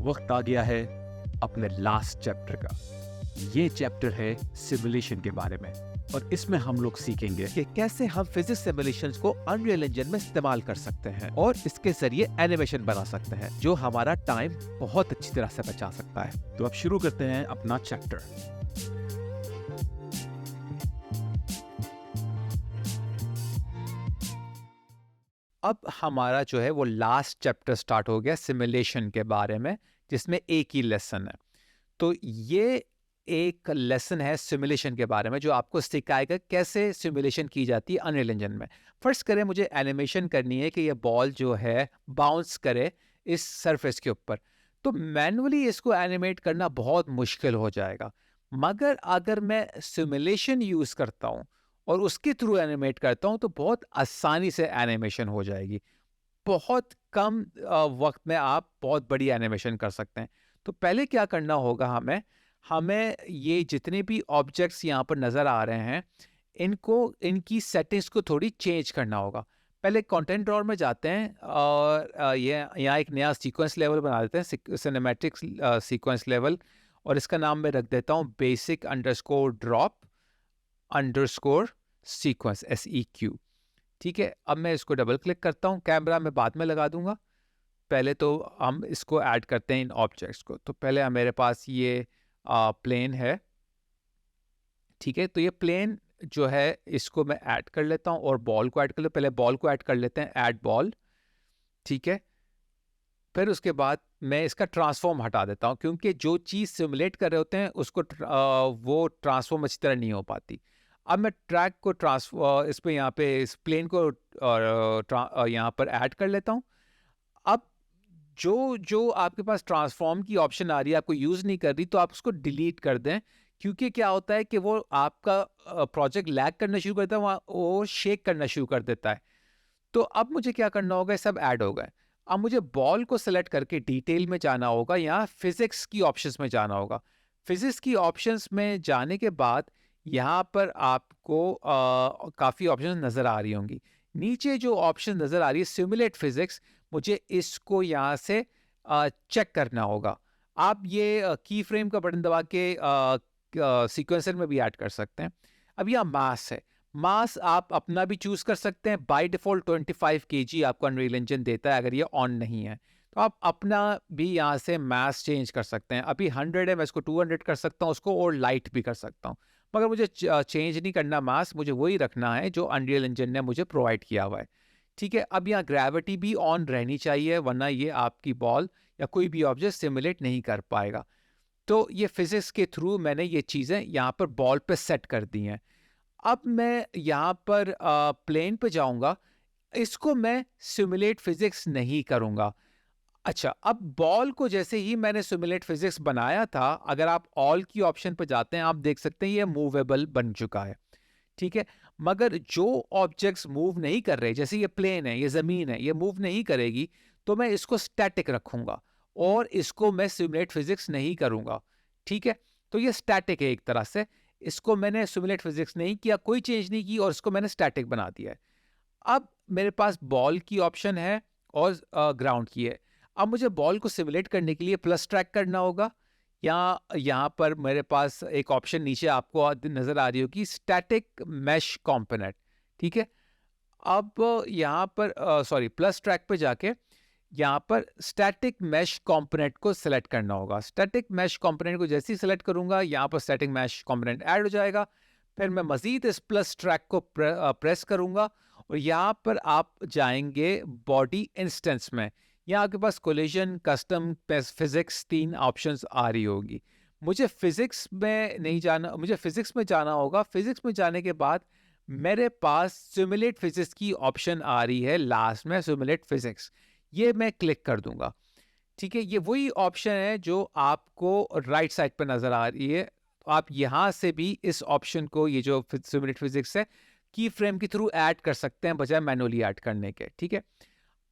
वक्त आ गया है अपने लास्ट चैप्टर का। ये चैप्टर है सिमुलेशन के बारे में और इसमें हम लोग सीखेंगे कि कैसे हम फिजिक्स सिमुलेशंस को अनरियल इंजन में इस्तेमाल कर सकते हैं और इसके जरिए एनिमेशन बना सकते हैं जो हमारा टाइम बहुत अच्छी तरह से बचा सकता है। तो अब शुरू करते हैं अपना चैप्टर। अब हमारा जो है वो लास्ट चैप्टर स्टार्ट हो गया सिमुलेशन के बारे में, जिसमें एक ही लेसन है। तो ये एक लेसन है सिमुलेशन के बारे में जो आपको सिखाएगा कैसे सिमुलेशन की जाती है अनरियल इंजन में। फर्स्ट करें, मुझे एनिमेशन करनी है कि ये बॉल जो है बाउंस करे इस सरफेस के ऊपर। तो मैनुअली इसको एनिमेट करना बहुत मुश्किल हो जाएगा, मगर अगर मैं सिमुलेशन यूज़ करता हूँ और उसके थ्रू एनिमेट करता हूँ तो बहुत आसानी से एनिमेशन हो जाएगी। बहुत कम वक्त में आप बहुत बड़ी एनिमेशन कर सकते हैं। तो पहले क्या करना होगा, हमें ये जितने भी ऑब्जेक्ट्स यहाँ पर नज़र आ रहे हैं इनकी सेटिंग्स को थोड़ी चेंज करना होगा। पहले कंटेंट ड्रॉअर में जाते हैं और ये यहाँ एक नया सीक्वेंस लेवल बना देते हैं, सिनेमैटिक सीक्वेंस लेवल, और इसका नाम मैं रख देता हूँ basic underscore drop underscore sequence SEQ। ठीक है, अब मैं इसको डबल क्लिक करता हूँ। कैमरा मैं बाद में लगा दूंगा, पहले तो हम इसको ऐड करते हैं इन ऑब्जेक्ट्स को। तो पहले मेरे पास ये प्लेन है, ठीक है। तो ये प्लेन जो है इसको मैं ऐड कर लेता हूँ और बॉल को ऐड कर ले। पहले बॉल को ऐड कर लेते हैं, ऐड बॉल, ठीक है। फिर उसके बाद मैं इसका ट्रांसफॉर्म हटा देता हूँ, क्योंकि जो चीज़ सिमुलेट कर रहे होते हैं उसको वो ट्रांसफॉर्म अच्छी तरह नहीं हो पाती। अब मैं ट्रैक को इस पे यहाँ पे इस प्लेन को यहाँ पर ऐड कर लेता हूँ। अब जो जो आपके पास ट्रांसफॉर्म की ऑप्शन आ रही है, आपको यूज़ नहीं कर रही, तो आप उसको डिलीट कर दें, क्योंकि क्या होता है कि वो आपका प्रोजेक्ट लैग करना शुरू करता है, वो शेक करना शुरू कर देता है। तो अब मुझे क्या करना होगा, सब ऐड हो गए। अब मुझे बॉल को सेलेक्ट करके डिटेल में जाना होगा, यहाँ फिजिक्स की ऑप्शंस में जाना होगा। फिजिक्स की ऑप्शंस में जाने के बाद यहाँ पर आपको काफ़ी ऑप्शंस नज़र आ रही होंगी। नीचे जो ऑप्शन नज़र आ रही है सिमुलेट फिजिक्स, मुझे इसको यहाँ से चेक करना होगा। आप ये की फ्रेम का बटन दबा के सीक्वेंसर में भी ऐड कर सकते हैं। अब यहाँ मास है, मास आप अपना भी चूज कर सकते हैं। बाय डिफॉल्ट 25 kg आपको अनरियल इंजन देता है अगर ये ऑन नहीं है, तो आप अपना भी यहाँ से मास चेंज कर सकते हैं। अभी 100 है, मैं इसको 200 कर सकता हूँ उसको, और लाइट भी कर सकता हूँ। मगर मुझे चेंज नहीं करना मास, मुझे वही रखना है जो अनरियल इंजन ने मुझे प्रोवाइड किया हुआ है, ठीक है। अब यहाँ ग्रेविटी भी ऑन रहनी चाहिए, वरना ये आपकी बॉल या कोई भी ऑब्जेक्ट सिमुलेट नहीं कर पाएगा। तो ये फिजिक्स के थ्रू मैंने ये चीज़ें यहाँ पर बॉल पे सेट कर दी हैं। अब मैं यहाँ पर प्लेन पे जाऊंगा, इसको मैं सिमुलेट फिजिक्स नहीं करूंगा। अच्छा, अब बॉल को जैसे ही मैंने सिमुलेट फिजिक्स बनाया था, अगर आप ऑल की ऑप्शन पर जाते हैं आप देख सकते हैं ये मूवेबल बन चुका है, ठीक है। मगर जो ऑब्जेक्ट्स मूव नहीं कर रहे, जैसे ये प्लेन है, ये ज़मीन है, ये मूव नहीं करेगी, तो मैं इसको स्टैटिक रखूंगा और इसको मैं सिमुलेट फिजिक्स नहीं करूंगा, ठीक है। तो ये स्टैटिक है एक तरह से, इसको मैंने सिमुलेट फिजिक्स नहीं किया, कोई चेंज नहीं की, और इसको मैंने स्टैटिक बना दिया है। अब मेरे पास बॉल की ऑप्शन है और ग्राउंड की है। अब मुझे बॉल को सिमुलेट करने के लिए प्लस ट्रैक करना होगा, या यहाँ पर मेरे पास एक ऑप्शन नीचे आपको नजर आ रही होगी, स्टैटिक मैश कंपोनेंट, ठीक है। अब यहाँ पर प्लस ट्रैक पे जाके यहाँ पर स्टैटिक मैश कंपोनेंट को सिलेक्ट करना होगा। स्टैटिक मैश कंपोनेंट को जैसे ही सिलेक्ट करूंगा, यहाँ पर स्टैटिक मैश कंपोनेंट ऐड हो जाएगा। फिर मैं मजीद इस प्लस ट्रैक को प्रेस करूंगा और यहाँ पर आप जाएंगे बॉडी इंस्टेंस में। यहाँ आपके पास कोलिजन, कस्टम, फिजिक्स 3 ऑप्शंस आ रही होगी। मुझे फिजिक्स में नहीं जाना, मुझे फिजिक्स में जाना होगा। फिजिक्स में जाने के बाद मेरे पास सिमुलेट फिजिक्स की ऑप्शन आ रही है लास्ट में, सिमुलेट फिजिक्स, ये मैं क्लिक कर दूंगा, ठीक है। ये वही ऑप्शन है जो आपको राइट साइड पर नजर आ रही है। तो आप यहाँ से भी इस ऑप्शन को, ये जो सिमुलेट फिजिक्स है, की फ्रेम के थ्रू ऐड कर सकते हैं बजाय मैनुअली ऐड करने के, ठीक है।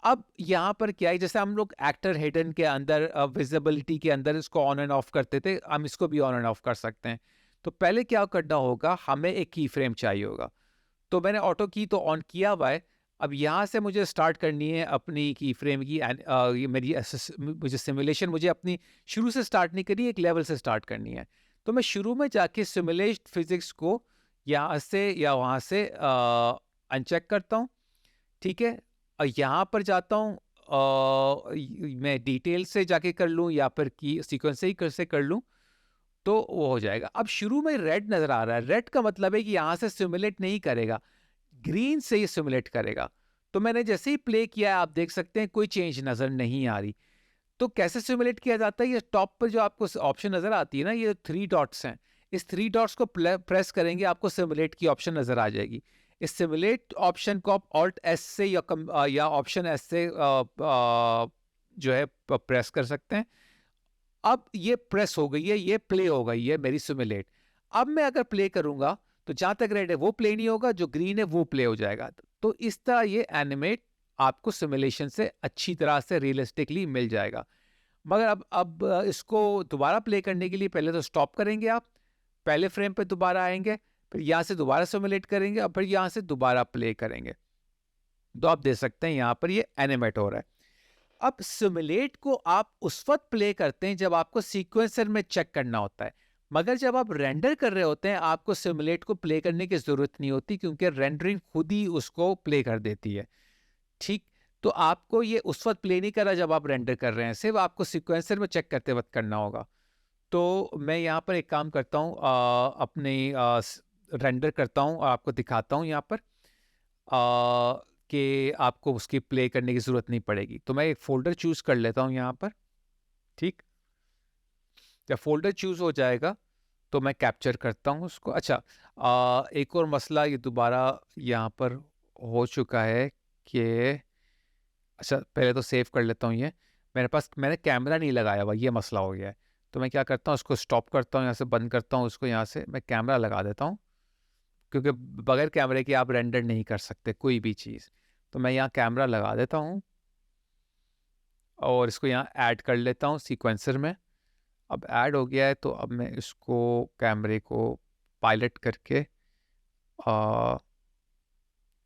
अब यहाँ पर क्या है, जैसे हम लोग एक्टर हिडन के अंदर विजिबिलिटी के अंदर इसको ऑन एंड ऑफ करते थे, हम इसको भी ऑन एंड ऑफ कर सकते हैं। तो पहले क्या करना होगा, हमें एक की फ्रेम चाहिए होगा। तो मैंने ऑटो की तो ऑन किया हुआ है। अब यहाँ से मुझे स्टार्ट करनी है अपनी की फ्रेम की ये मेरी मुझे सिमुलेशन मुझे अपनी शुरू से स्टार्ट नहीं करनी, एक लेवल से स्टार्ट करनी है। तो मैं शुरू में जाके सिमुलेट फिजिक्स को यहाँ से या वहाँ से अनचेक करता हूँ, ठीक है? और यहाँ पर जाता हूँ, मैं डिटेल से जाके कर लूँ या फिर की सीक्वेंस से ही कर लूँ, तो वो हो जाएगा। अब शुरू में रेड नज़र आ रहा है, रेड का मतलब है कि यहाँ से सिमुलेट नहीं करेगा, ग्रीन से ही सिमुलेट करेगा। तो मैंने जैसे ही प्ले किया है, आप देख सकते हैं कोई चेंज नज़र नहीं आ रही। तो कैसे सिमुलेट किया जाता है? ये टॉप पर जो आपको ऑप्शन नज़र आती है ना, ये 3 डॉट्स हैं। इस 3 डॉट्स को प्रेस करेंगे, आपको सिमुलेट की ऑप्शन नज़र आ जाएगी। इस सिमुलेट ऑप्शन को आप ऑल्ट एस से या ऑप्शन एस से जो है प्रेस कर सकते हैं। अब ये प्रेस हो गई है, ये प्ले हो गई है मेरी सिमुलेट। अब मैं अगर प्ले करूंगा तो जहां तक रेड है वो प्ले नहीं होगा, जो ग्रीन है वो प्ले हो जाएगा। तो इस तरह ये एनिमेट आपको सिमुलेशन से अच्छी तरह से रियलिस्टिकली मिल जाएगा। मगर अब इसको दोबारा प्ले करने के लिए पहले तो स्टॉप करेंगे आप, पहले फ्रेम पे दोबारा आएंगे, फिर यहाँ से दोबारा सिमुलेट करेंगे और फिर यहाँ से दोबारा प्ले करेंगे। तो आप देख सकते हैं यहाँ पर ये एनिमेट हो रहा है। अब सिमुलेट को आप उस वक्त प्ले करते हैं जब आपको सीक्वेंसर में चेक करना होता है, मगर जब आप रेंडर कर रहे होते हैं आपको सिमुलेट को प्ले करने की जरूरत नहीं होती, क्योंकि रेंडरिंग खुद ही उसको प्ले कर देती है। ठीक, तो आपको ये उस वक्त प्ले नहीं कर रहा जब आप रेंडर कर रहे हैं, सिर्फ आपको सीक्वेंसर में चेक करते वक्त करना होगा। तो मैं यहाँ पर एक काम करता हूँ, अपने रेंडर करता हूँ और आपको दिखाता हूँ यहाँ पर कि आपको उसकी प्ले करने की ज़रूरत नहीं पड़ेगी। तो मैं एक फ़ोल्डर चूज़ कर लेता हूँ यहाँ पर, ठीक? जब फ़ोल्डर चूज़ हो जाएगा तो मैं कैप्चर करता हूँ उसको। अच्छा, एक और मसला ये दोबारा यहाँ पर हो चुका है कि अच्छा, पहले तो सेव कर लेता हूँ ये। मैंने कैमरा नहीं लगाया हुआ, ये मसला हो गया है। तो मैं क्या करता हूँ, उसको स्टॉप करता हूँ, यहाँ से बंद करता हूँ उसको, यहाँ से मैं कैमरा लगा देता हूँ, क्योंकि बगैर कैमरे के आप रेंडर नहीं कर सकते कोई भी चीज़। तो मैं यहाँ कैमरा लगा देता हूँ और इसको यहाँ ऐड कर लेता हूँ सीक्वेंसर में। अब ऐड हो गया है तो अब मैं इसको कैमरे को पायलट करके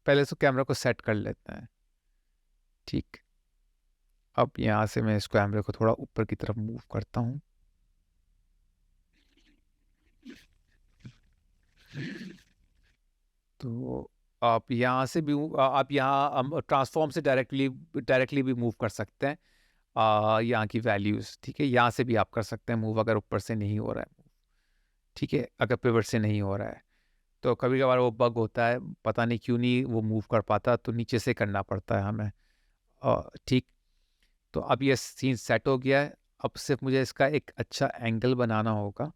पहले तो कैमरा को सेट कर लेते हैं, ठीक। अब यहाँ से मैं इस कैमरे को थोड़ा ऊपर की तरफ मूव करता हूँ। तो आप यहाँ से भी आप यहाँ ट्रांसफॉर्म से डायरेक्टली भी मूव कर सकते हैं यहाँ की वैल्यूज़, ठीक है। यहाँ से भी आप कर सकते हैं मूव, अगर ऊपर से नहीं हो रहा है मूव, ठीक है, अगर पिवट से नहीं हो रहा है। तो कभी कभार वो बग होता है, पता नहीं क्यों नहीं वो मूव कर पाता, तो नीचे से करना पड़ता है हमें, ठीक। तो अब ये सीन सेट हो गया है। अब सिर्फ मुझे इसका एक अच्छा एंगल बनाना होगा,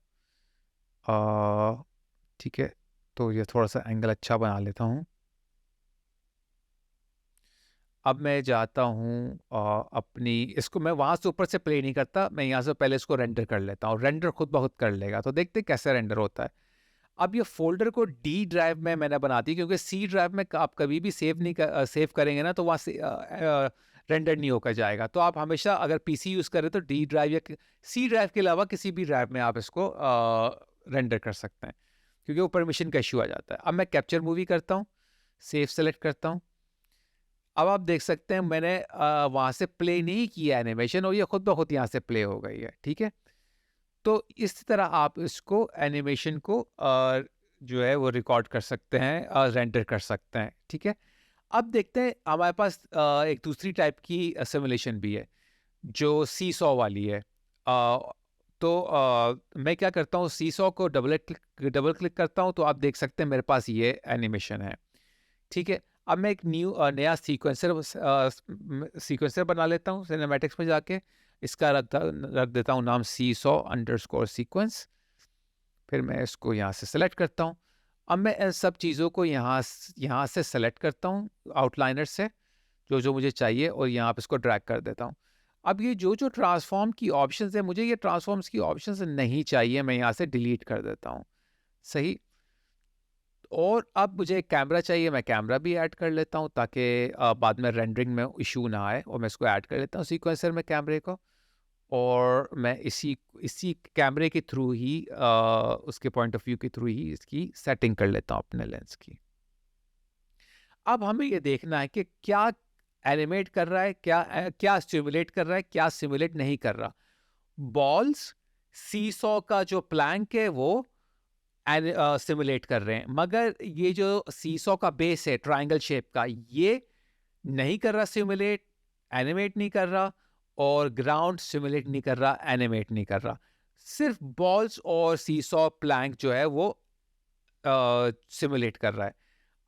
ठीक है। तो ये थोड़ा सा एंगल अच्छा बना लेता हूँ। अब मैं जाता हूँ अपनी इसको मैं वहाँ से ऊपर से प्ले नहीं करता, मैं यहाँ से पहले इसको रेंडर कर लेता हूँ, रेंडर खुद ब खुद कर लेगा। तो देखते हैं कैसे रेंडर होता है। अब ये फ़ोल्डर को डी ड्राइव में मैंने बना दी, क्योंकि सी ड्राइव में आप कभी भी सेव करेंगे ना तो वहाँ से रेंडर नहीं होकर जाएगा। तो आप हमेशा अगर पीसी यूज़ करें तो डी ड्राइव या सी ड्राइव के अलावा किसी भी ड्राइव में आप इसको रेंडर कर सकते हैं, क्योंकि वो परमिशन का इशू आ जाता है। अब मैं कैप्चर मूवी करता हूँ, सेव सेलेक्ट करता हूँ। अब आप देख सकते हैं मैंने वहाँ से प्ले नहीं किया एनिमेशन, और ये खुद ब खुद यहाँ से प्ले हो गई है, ठीक है। तो इस तरह आप इसको एनिमेशन को जो है वो रिकॉर्ड कर सकते हैं और रेंडर कर सकते हैं, ठीक है। अब देखते हैं हमारे पास एक दूसरी टाइप की सिमुलेशन भी है जो सीसॉ वाली है। तो मैं क्या करता हूँ, सीसॉ को डबल क्लिक करता हूँ, तो आप देख सकते हैं मेरे पास ये एनिमेशन है, ठीक है। अब मैं एक नया सीक्वेंसर बना लेता हूँ सिनेमैटिक्स में जाके। इसका रख देता हूँ नाम सीसॉ अंडरस्कोर सीक्वेंस। फिर मैं इसको यहाँ से सेलेक्ट करता हूँ। अब मैं इन सब चीज़ों को यहाँ से सेलेक्ट करता हूँ आउटलाइनर से, जो जो मुझे चाहिए, और यहाँ पे इसको ड्रैग कर देता हूँ। अब ये जो जो ट्रांसफॉर्म की ऑप्शंस है, मुझे ये ट्रांसफॉर्म्स की ऑप्शंस नहीं चाहिए, मैं यहाँ से डिलीट कर देता हूँ, सही। और अब मुझे एक कैमरा चाहिए, मैं कैमरा भी ऐड कर लेता हूँ ताकि बाद में रेंडरिंग में इशू ना आए, और मैं इसको ऐड कर लेता हूँ सीक्वेंसर में कैमरे को। और मैं इसी इसी कैमरे के थ्रू ही उसके पॉइंट ऑफ व्यू के थ्रू ही इसकी सेटिंग कर लेता हूँ अपने लेंस की। अब हमें ये देखना है कि क्या एनिमेट कर रहा है, क्या स्टिमुलेट कर रहा है, क्या सिमुलेट नहीं कर रहा। बॉल्स, सीसॉ का जो प्लैंक है वो सिमुलेट कर रहे हैं, मगर ये जो सीसॉ का बेस है ट्रायंगल शेप का, ये नहीं कर रहा सिमुलेट, एनिमेट नहीं कर रहा, और ग्राउंड सिमुलेट नहीं कर रहा, एनिमेट नहीं कर रहा। सिर्फ बॉल्स और सीसॉ प्लैंक जो है वो सिमुलेट कर रहा है।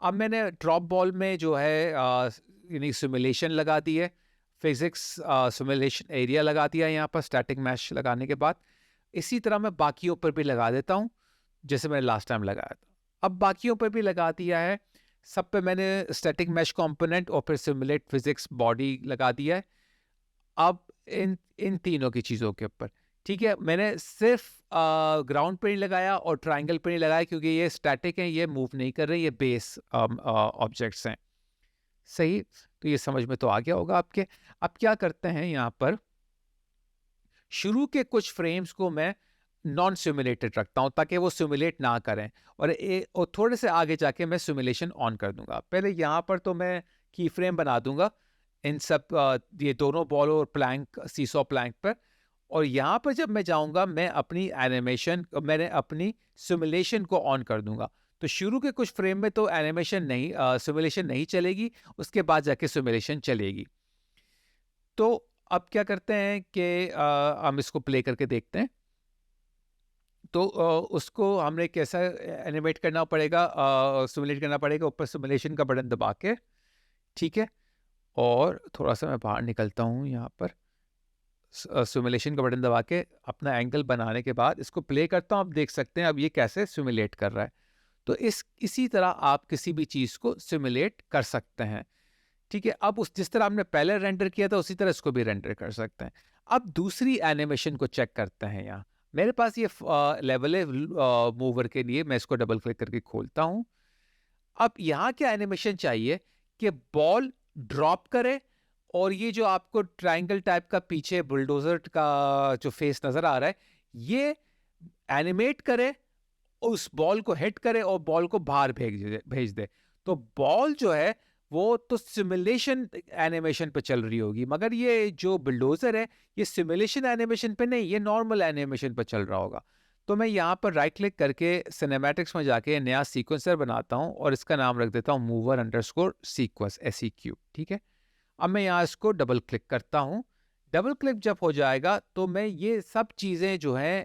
अब मैंने ड्रॉप बॉल में जो है यानी सिमुलेशन लगा दी है, फिजिक्स सिमुलेशन एरिया लगा दिया है यहाँ पर स्टैटिक मैश लगाने के बाद। इसी तरह मैं बाकियों पर भी लगा देता हूँ, जैसे मैंने लास्ट टाइम लगाया था। अब बाकियों पर भी लगा दिया है, सब पे मैंने स्टैटिक मैश कंपोनेंट और फिर सिमुलेट फिजिक्स बॉडी लगा दिया है। अब इन इन तीनों की चीज़ों के ऊपर, ठीक है, मैंने सिर्फ ग्राउंड पे नहीं लगाया और ट्रायंगल पे नहीं लगाया, क्योंकि ये स्टैटिक हैं, ये मूव नहीं कर रहे, ये बेस ऑब्जेक्ट्स हैं। सही, तो ये समझ में तो आ गया होगा आपके। अब क्या करते हैं यहाँ पर, शुरू के कुछ फ्रेम्स को मैं नॉन सिमुलेटेड रखता हूँ ताकि वो सिमुलेट ना करें, और थोड़े से आगे जाके मैं सिमुलेशन ऑन कर दूंगा। पहले यहाँ पर तो मैं की फ्रेम बना दूंगा इन सब ये दोनों बॉल और प्लैंक, सीसॉ प्लैंक पर, और यहाँ पर जब मैं जाऊंगा मैं अपनी एनिमेशन, मैंने अपनी सिमुलेशन को ऑन कर दूंगा। तो शुरू के कुछ फ्रेम में तो एनिमेशन नहीं, सिमुलेशन नहीं चलेगी, उसके बाद जाके सिमुलेशन चलेगी। तो अब क्या करते हैं कि हम इसको प्ले करके देखते हैं। तो उसको हमने कैसा एनिमेट करना पड़ेगा, सिमुलेट करना पड़ेगा, ऊपर सिमुलेशन का बटन दबा के, ठीक है। और थोड़ा सा मैं बाहर निकलता हूँ यहाँ पर, सिमुलेशन का बटन दबा के अपना एंगल बनाने के बाद इसको प्ले करता हूँ। आप देख सकते हैं अब ये कैसे सिमुलेट कर रहा है। तो इसी तरह आप किसी भी चीज़ को सिमुलेट कर सकते हैं, ठीक है। अब उस जिस तरह आपने पहले रेंडर किया था उसी तरह इसको भी रेंडर कर सकते हैं। अब दूसरी एनिमेशन को चेक करते हैं। यहाँ मेरे पास ये लेवल है मूवर के लिए, मैं इसको डबल क्लिक करके खोलता हूँ। अब यहाँ क्या एनिमेशन चाहिए कि बॉल ड्रॉप करे, और ये जो आपको ट्रायंगल टाइप का पीछे बुलडोजर का जो फेस नजर आ रहा है, ये एनिमेट करे, उस बॉल को हिट करे और बॉल को बाहर भेज दे। तो बॉल जो है वो तो सिमुलेशन एनिमेशन पे चल रही होगी, मगर ये जो बुलडोजर है ये सिमुलेशन एनिमेशन पे नहीं, ये नॉर्मल एनिमेशन पे चल रहा होगा। तो मैं यहाँ पर राइट क्लिक करके सिनेमैटिक्स में जाके नया सीक्वेंसर बनाता हूँ और इसका नाम रख देता हूँ मूवर अंडरस्कोर सीक्वेंस, SEQ, ठीक है। अब मैं यहाँ इसको डबल क्लिक करता हूँ। डबल क्लिक जब हो जाएगा तो मैं ये सब चीज़ें जो हैं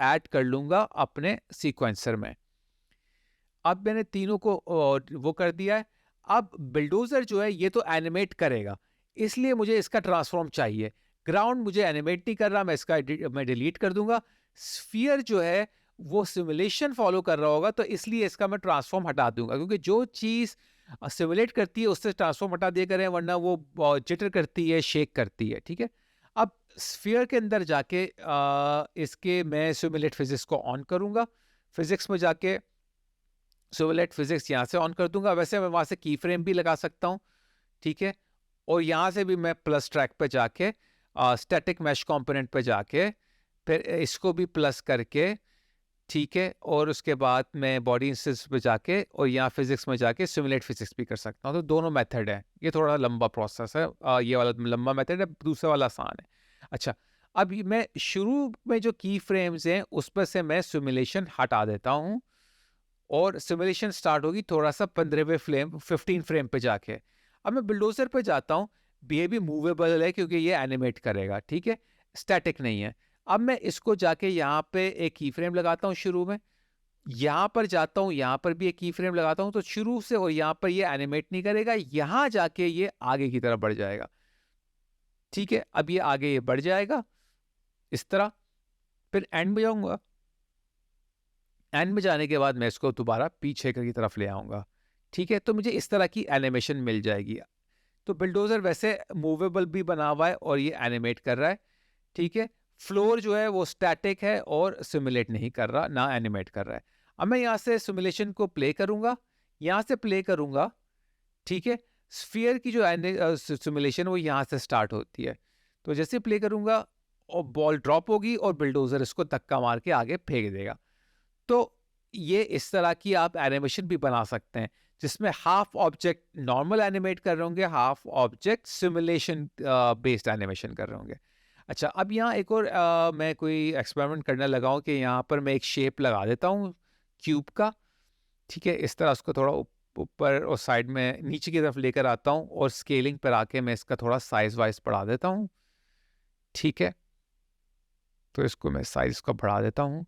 ऐड कर लूँगा अपने सीक्वेंसर में। अब मैंने तीनों को वो कर दिया है। अब बिल्डोजर जो है ये तो एनिमेट करेगा, इसलिए मुझे इसका ट्रांसफॉर्म चाहिए। ग्राउंड मुझे एनिमेट नहीं कर रहा, मैं डिलीट कर दूंगा। स्फीयर जो है वो सिमुलेशन फॉलो कर रहा होगा, तो इसलिए इसका मैं ट्रांसफॉर्म हटा दूंगा, क्योंकि जो चीज़ सिमुलेट करती है उससे ट्रांसफॉर्म हटा दिया करें, वरना वो जिटर करती है, शेक करती है, ठीक है। अब स्फीयर के अंदर जाके इसके मैं सिमुलेट फिजिक्स को ऑन करूंगा। फिजिक्स में जाके सिमुलेट फिजिक्स यहाँ से ऑन कर दूंगा। वैसे मैं वहाँ से की फ्रेम भी लगा सकता हूँ, ठीक है। और यहाँ से भी मैं प्लस ट्रैक पे जाके स्टैटिक मैश कंपोनेंट पे जाके फिर इसको भी प्लस करके, ठीक है, और उसके बाद मैं बॉडी इंस्टेंस पे जाके और यहाँ फिजिक्स में जाके सिमुलेट फिजिक्स भी कर सकता हूँ। तो दोनों मेथड है, ये थोड़ा लंबा प्रोसेस है, ये वाला लंबा मेथड है, दूसरा वाला आसान है। अच्छा, अब मैं शुरू में जो की फ्रेम्स हैं उस पर से मैं सिमुलेशन हटा देता हूँ, और सिमुलेशन स्टार्ट होगी थोड़ा सा 15 फ्रेम पे जाके। अब मैं बिल्डोजर पे जाता हूँ, ये भी मूवेबल है क्योंकि ये एनिमेट करेगा, ठीक है, स्टैटिक नहीं है। अब मैं इसको जाके यहाँ पे एक की फ्रेम लगाता हूँ शुरू में, यहाँ पर जाता हूँ, यहाँ पर भी एक की फ्रेम लगाता हूँ, तो शुरू से और यहाँ पर ये एनिमेट नहीं करेगा, यहाँ जाके ये आगे की तरफ बढ़ जाएगा, ठीक है। अब ये आगे ये बढ़ जाएगा इस तरह, फिर एंड में जाऊंगा, एंड में जाने के बाद मैं इसको दोबारा पीछे की तरफ ले आऊंगा, ठीक है। तो मुझे इस तरह की एनिमेशन मिल जाएगी। तो बिल्डोजर वैसे मूवेबल भी बना हुआ है और ये एनिमेट कर रहा है, ठीक है। फ्लोर जो है वो स्टैटिक है और सिमुलेट नहीं कर रहा, ना एनिमेट कर रहा है। अब मैं यहाँ से सिमुलेशन को प्ले करूंगा, यहाँ से प्ले करूंगा, ठीक है। स्फीयर की जो सिमुलेशन वो यहाँ से स्टार्ट होती है। तो जैसे प्ले करूंगा और बॉल ड्रॉप होगी और बिल्डोजर इसको धक्का मार के आगे फेंक देगा। तो ये इस तरह की आप एनिमेशन भी बना सकते हैं जिसमें हाफ ऑब्जेक्ट नॉर्मल एनिमेट कर रहे होंगे, half object simulation based animation कर रहे होंगे। अच्छा, अब यहाँ एक और मैं कोई एक्सपेरिमेंट करने लगा हूँ कि यहाँ पर मैं एक शेप लगा देता हूँ क्यूब का, ठीक है। इस तरह उसको थोड़ा ऊपर और साइड में नीचे की तरफ लेकर आता हूँ और स्केलिंग पर आके मैं इसका थोड़ा साइज वाइज बढ़ा देता हूँ, ठीक है। तो इसको मैं साइज को बढ़ा देता हूँ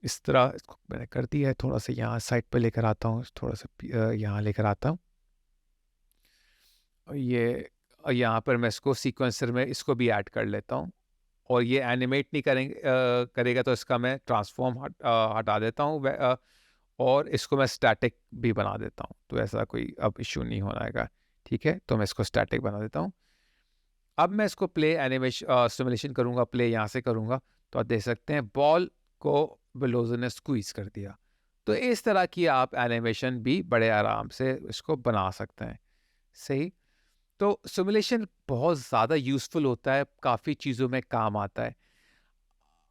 इस तरह। इसको मैंने कर दिया है, थोड़ा सा यहाँ साइड पे लेकर आता हूँ, थोड़ा सा यहाँ लेकर आता हूँ। और ये यहाँ पर मैं इसको सीक्वेंसर में इसको भी ऐड कर लेता हूँ और ये एनिमेट नहीं करेगा तो इसका मैं ट्रांसफॉर्म हटा देता हूँ और इसको मैं स्टैटिक भी बना देता हूँ, तो ऐसा कोई अब इशू नहीं होना, ठीक है। तो मैं इसको स्टैटिक बना देता हूँ। अब मैं इसको प्ले एनिमेशन सिमुलेशन करूँगा, प्ले यहाँ से करूँगा तो आप देख सकते हैं बॉल को बुलडोजर ने स्क्वीज कर दिया। तो इस तरह की आप एनिमेशन भी बड़े आराम से इसको बना सकते हैं, सही। तो सिमुलेशन बहुत ज़्यादा यूज़फुल होता है, काफ़ी चीज़ों में काम आता है।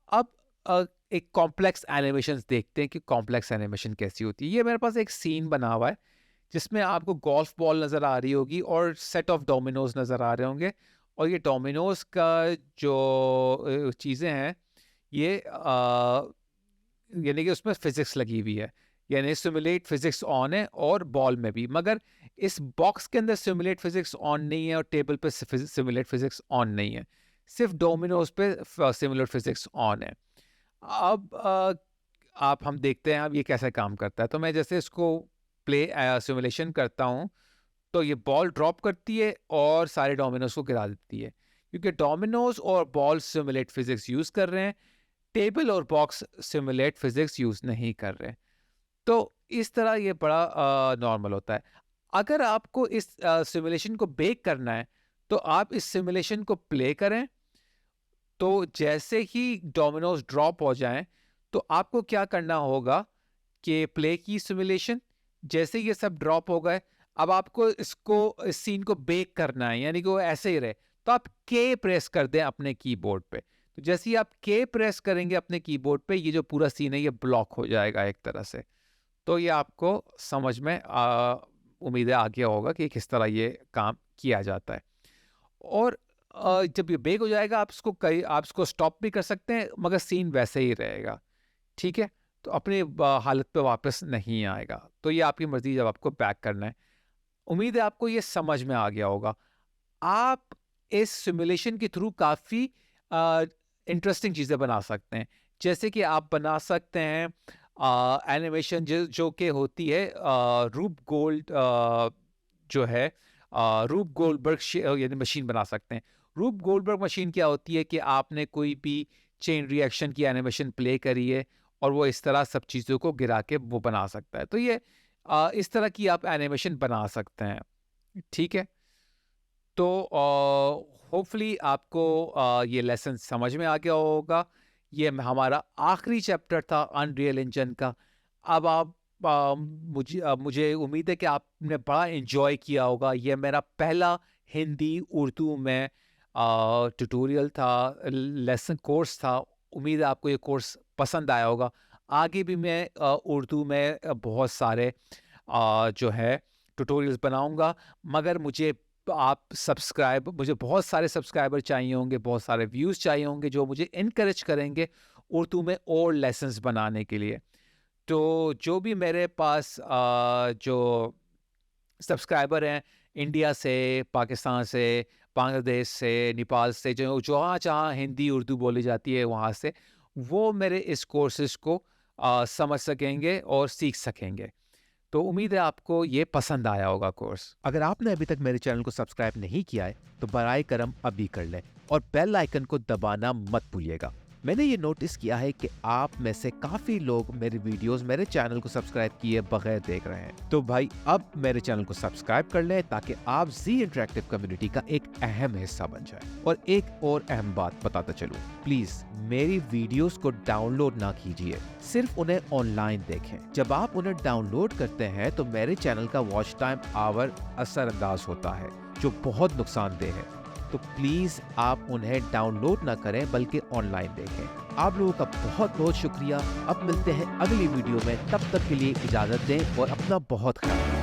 अब एक कॉम्प्लेक्स एनिमेशंस देखते हैं कि कॉम्प्लेक्स एनिमेशन कैसी होती है। ये मेरे पास एक सीन बना हुआ है जिसमें आपको गोल्फ बॉल नज़र आ रही होगी और सेट ऑफ डोमिनोज नज़र आ रहे होंगे और ये डोमिनोज का जो चीज़ें हैं ये यानी कि उसमें फिजिक्स लगी हुई है, यानी सिमुलेट फिजिक्स ऑन है और बॉल में भी, मगर इस बॉक्स के अंदर सिमुलेट फिजिक्स ऑन नहीं है और टेबल पे सिमुलेट फिजिक्स ऑन नहीं है, सिर्फ डोमिनोज पे सिमुलेट फिजिक्स ऑन है। अब आप हम देखते हैं अब ये कैसे काम करता है। तो मैं जैसे इसको प्ले सिमुलेशन करता हूँ तो ये बॉल ड्रॉप करती है और सारे डोमिनोज को गिरा देती है, क्योंकि डोमिनोज और बॉल सिमुलेट फिजिक्स यूज़ कर रहे हैं, टेबल और बॉक्स सिमुलेट फिजिक्स यूज़ नहीं कर रहे। तो इस तरह ये बड़ा नॉर्मल होता है। अगर आपको इस सिमुलेशन को बेक करना है तो आप इस सिमुलेशन को प्ले करें, तो जैसे ही डोमिनोज ड्रॉप हो जाएं तो आपको क्या करना होगा कि प्ले की सिमुलेशन, जैसे ये सब ड्रॉप हो गए, अब आपको इस सीन को बेक करना है, यानी कि वो ऐसे ही रहे, तो आप के प्रेस कर दें अपने कीबोर्ड पे। तो जैसे ही आप के प्रेस करेंगे अपने कीबोर्ड पे, ये जो पूरा सीन है ये ब्लॉक हो जाएगा एक तरह से। तो ये आपको समझ में उम्मीद है आ गया होगा कि किस तरह ये काम किया जाता है। और जब ये बेक हो जाएगा आप इसको स्टॉप भी कर सकते हैं, मगर सीन वैसे ही रहेगा, ठीक है। तो अपने हालत पे वापस नहीं आएगा। तो ये आपकी मर्जी जब आपको बैक करना है। उम्मीद है आपको ये समझ में आ गया होगा। आप इस सिमुलेशन के थ्रू काफ़ी इंटरेस्टिंग चीज़ें बना सकते हैं, जैसे कि आप बना सकते हैं एनिमेशन जो कि होती है रूप गोल्ड जो है रूप गोल्डबर्ग यानी मशीन बना सकते हैं। रूप गोल्डबर्ग मशीन क्या होती है कि आपने कोई भी चेन रिएक्शन की एनिमेशन प्ले करी है और वो इस तरह सब चीज़ों को गिरा के वो बना सकता है। तो ये इस तरह की आप एनिमेशन बना सकते हैं, ठीक है। तो होपफुली आपको ये लेसन समझ में आ गया होगा। ये हमारा आखिरी चैप्टर था अनरियल इंजन का। अब आप मुझे उम्मीद है कि आपने बड़ा एंजॉय किया होगा। ये मेरा पहला हिंदी उर्दू में ट्यूटोरियल था, लेसन कोर्स था। उम्मीद है आपको ये कोर्स पसंद आया होगा। आगे भी मैं उर्दू में बहुत सारे जो है ट्यूटोरियल्स बनाऊंगा, मगर मुझे बहुत सारे सब्सक्राइबर चाहिए होंगे, बहुत सारे व्यूज़ चाहिए होंगे जो मुझे इनकरेज करेंगे उर्दू में और लेसन्स बनाने के लिए। तो जो भी मेरे पास जो सब्सक्राइबर हैं इंडिया से, पाकिस्तान से, बांग्लादेश से, नेपाल से, जो जहाँ हिंदी उर्दू बोली जाती है वहाँ से, वो मेरे इस कोर्सेज़ को समझ सकेंगे और सीख सकेंगे। तो उम्मीद है आपको ये पसंद आया होगा कोर्स। अगर आपने अभी तक मेरे चैनल को सब्सक्राइब नहीं किया है तो बराए करम अभी कर लें और बेल आइकन को दबाना मत भूलिएगा। मैंने ये नोटिस किया है कि आप में से काफी लोग मेरे वीडियोस मेरे चैनल को सब्सक्राइब किए बगैर देख रहे हैं। तो भाई अब मेरे चैनल को सब्सक्राइब कर लें ताकि आप जी इंटरेक्टिव कम्युनिटी का एक अहम हिस्सा बन जाए। और एक और अहम बात बताता चलूं, प्लीज मेरी वीडियोस को डाउनलोड ना कीजिए, सिर्फ उन्हें ऑनलाइन देखें। जब आप उन्हें डाउनलोड करते हैं तो मेरे चैनल का वॉच टाइम आवर असरअंदाज होता है, जो बहुत नुकसानदेह है। तो प्लीज़ आप उन्हें डाउनलोड ना करें बल्कि ऑनलाइन देखें। आप लोगों का बहुत बहुत शुक्रिया। अब मिलते हैं अगली वीडियो में, तब तक के लिए इजाज़त दें और अपना बहुत ख्याल रखें।